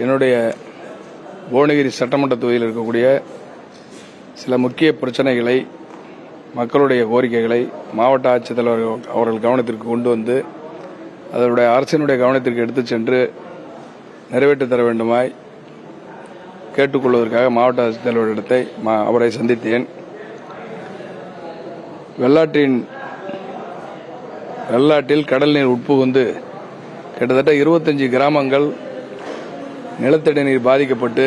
என்னுடைய புவனகிரி சட்டமன்ற தொகுதியில் இருக்கக்கூடிய சில முக்கிய பிரச்சனைகளை, மக்களுடைய கோரிக்கைகளை மாவட்ட ஆட்சித்தலைவர் அவர்கள் கவனத்திற்கு கொண்டு வந்து அதனுடைய அரசினுடைய கவனத்திற்கு எடுத்துச் சென்று நிறைவேற்றித் தர வேண்டுமாய் கேட்டுக்கொள்வதற்காக மாவட்ட ஆட்சித்தலைவரிடத்தை அவரை சந்தித்தேன். வெள்ளாற்றில் கடல் நீர் உட்புகுந்து கிட்டத்தட்ட 25 கிராமங்கள் நிலத்தடி நீர் பாதிக்கப்பட்டு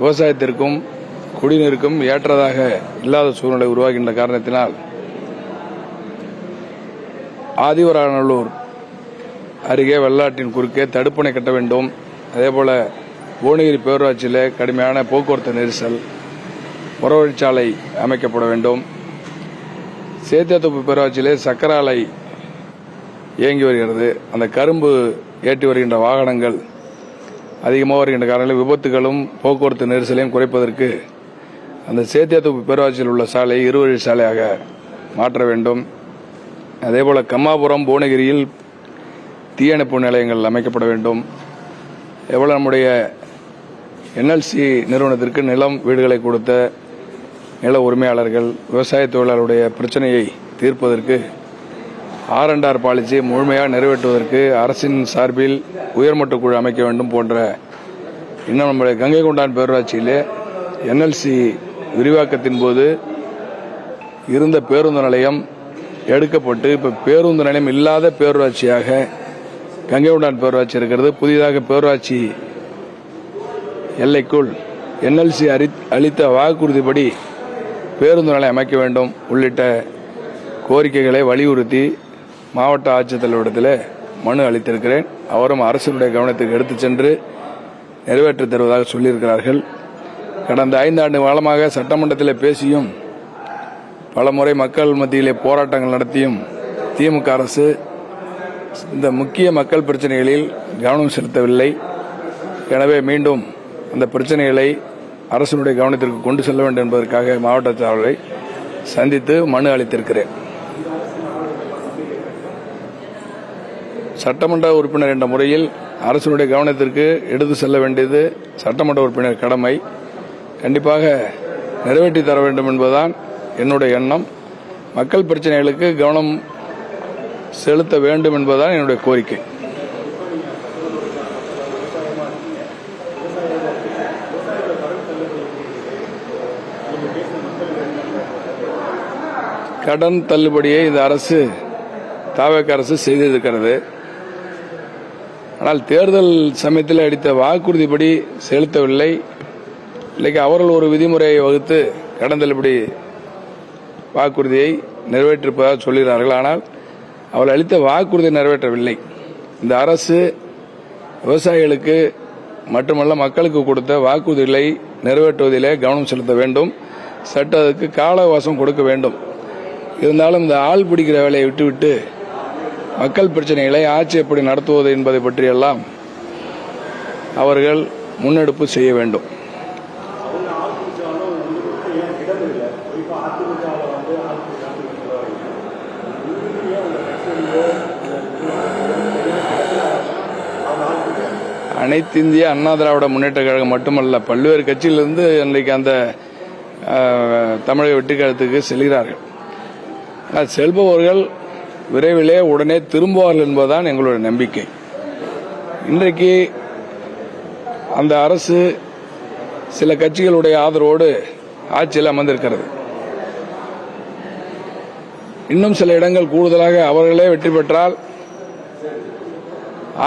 விவசாயத்திற்கும் குடிநீருக்கும் ஏற்றதாக இல்லாத சூழ்நிலை உருவாகின்ற காரணத்தினால் ஆதிவராநல்லூர் அருகே வெள்ளாற்றின் குறுக்கே தடுப்பணை கட்ட வேண்டும். அதேபோல புவனகிரி பேரூராட்சியிலே கடுமையான போக்குவரத்து நெரிசல், புறவழிச்சாலை அமைக்கப்பட வேண்டும். சேத்தியாத்தோப்பு பேரூராட்சியிலே சக்கர ஆலை இயங்கி வருகிறது. அந்த கரும்பு ஏற்றி வருகின்ற வாகனங்கள் அதிகமாக வருகின்ற காரணங்களில் விபத்துகளும் போக்குவரத்து நெரிசலையும் குறைப்பதற்கு அந்த சேத்தியாத்தோப்பு பேரூராட்சியில் உள்ள சாலை இருவழி சாலையாக மாற்ற வேண்டும். அதேபோல கம்மாபுரம், புவனகிரியில் தீயணைப்பு நிலையங்கள் அமைக்கப்பட வேண்டும். அதேபோல நம்முடைய NLC நிறுவனத்திற்கு நிலம், வீடுகளை கொடுத்த நில உரிமையாளர்கள், விவசாய தொழிலாளருடைய பிரச்சனையை தீர்ப்பதற்கு R&R பாலிசியை முழுமையாக நிறைவேற்றுவதற்கு அரசின் சார்பில் உயர்மட்ட குழு அமைக்க வேண்டும் போன்ற இன்னும் நம்முடைய கங்கை கொண்டான் பேரூராட்சியிலே NLC விரிவாக்கத்தின் போது இருந்த பேருந்து நிலையம் எடுக்கப்பட்டு இப்ப பேருந்து நிலையம் இல்லாத பேரூராட்சியாக கங்கை கொண்டான் பேரூராட்சி இருக்கிறது. புதிதாக பேரூராட்சி எல்லைக்குள் NLC அளித்த வாக்குறுதிப்படி பேருந்து நிலையம் அமைக்க வேண்டும் உள்ளிட்ட கோரிக்கைகளை வலியுறுத்தி மாவட்ட ஆட்சித்தலைவரிடத்தில் மனு அளித்திருக்கிறேன். அவரும் அரசினுடைய கவனத்துக்கு எடுத்துச் சென்று நிறைவேற்றித் தருவதாக சொல்லியிருக்கிறார்கள். கடந்த 5 ஆண்டு காலமாக சட்டமன்றத்தில் பேசியும் பலமுறை மக்கள் மத்தியிலே போராட்டங்கள் நடத்தியும் திமுக அரசு இந்த முக்கிய மக்கள் பிரச்சனைகளில் கவனம் செலுத்தவில்லை. எனவே மீண்டும் அந்த பிரச்சனைகளை அரசினுடைய கவனத்திற்கு கொண்டு செல்ல வேண்டும் என்பதற்காக மாவட்ட ஆட்சியாளரை சந்தித்து மனு அளித்திருக்கிறேன். சட்டமன்ற உறுப்பினர் என்ற முறையில் அரசினுடைய கவனத்திற்கு எடுத்து செல்ல வேண்டியது சட்டமன்ற உறுப்பினர் கடமை. கண்டிப்பாக நிறைவேற்றி தர வேண்டும் என்பதுதான் என்னுடைய எண்ணம். மக்கள் பிரச்சனைகளுக்கு கவனம் செலுத்த வேண்டும் என்பதுதான் என்னுடைய கோரிக்கை. கடன் தள்ளுபடியை இந்த அரசு, தாவேக அரசு செய்திருக்கிறது. ஆனால் தேர்தல் சமயத்தில் அளித்த வாக்குறுதிப்படி செலுத்தவில்லை. இன்னைக்கு அவர்கள் ஒரு விதிமுறையை வகுத்து கடன் தள்ளுபடி வாக்குறுதியை நிறைவேற்றிருப்பதாக சொல்கிறார்கள். ஆனால் அவர்கள் அளித்த வாக்குறுதியை நிறைவேற்றவில்லை. இந்த அரசு விவசாயிகளுக்கு மட்டுமல்ல மக்களுக்கு கொடுத்த வாக்குறுதிகளை நிறைவேற்றுவதிலே கவனம் செலுத்த வேண்டும். சட்டத்துக்கு கால அவகாசம் கொடுக்க வேண்டும். இருந்தாலும் இந்த ஆள் பிடிக்கிற வேலையை விட்டுவிட்டு மக்கள் பிரச்சனைகளை ஆட்சி எப்படி நடத்துவது என்பதை பற்றியெல்லாம் அவர்கள் முன்னெடுப்பு செய்ய வேண்டும். அனைத்து இந்திய அண்ணா திராவிட முன்னேற்ற கழகம் மட்டுமல்ல, பல்வேறு கட்சியிலிருந்து இன்றைக்கு அந்த தமிழக வெற்றிக்கழகத்துக்கு செல்கிறார்கள். செல்பவர்கள் விரைவிலே உடனே திரும்புவார்கள் என்பதுதான் எங்களுடைய நம்பிக்கை. இன்றைக்கு அந்த அரசு சில கட்சிகளுடைய ஆதரவோடு ஆட்சியில் அமர்ந்திருக்கிறது. இன்னும் சில இடங்கள் கூடுதலாக அவர்களே வெற்றி பெற்றால்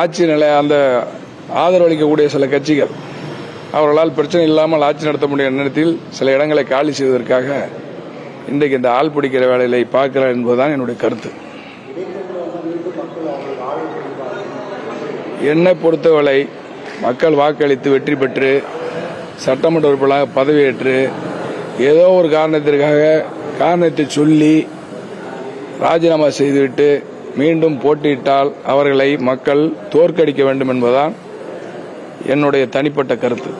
ஆட்சி நிலை அந்த ஆதரவளிக்கக்கூடிய சில கட்சிகள் அவர்களால் பிரச்சனை இல்லாமல் ஆட்சி நடத்த முடியும் நேரத்தில் சில இடங்களை காலி செய்வதற்காக இன்றைக்கு இந்த ஆள் பிடிக்கிற வேலையை பார்க்கிறார் என்பதுதான் என்னுடைய கருத்து. என்னை பொறுத்தவரை மக்கள் வாக்களித்து வெற்றி பெற்று சட்டமன்ற உறுப்பினராக பதவியேற்று ஏதோ ஒரு காரணத்தை சொல்லி ராஜினாமா செய்துவிட்டு மீண்டும் போட்டியிட்டால் அவர்களை மக்கள் தோற்கடிக்க வேண்டும் என்பதுதான் என்னுடைய தனிப்பட்ட கருத்து.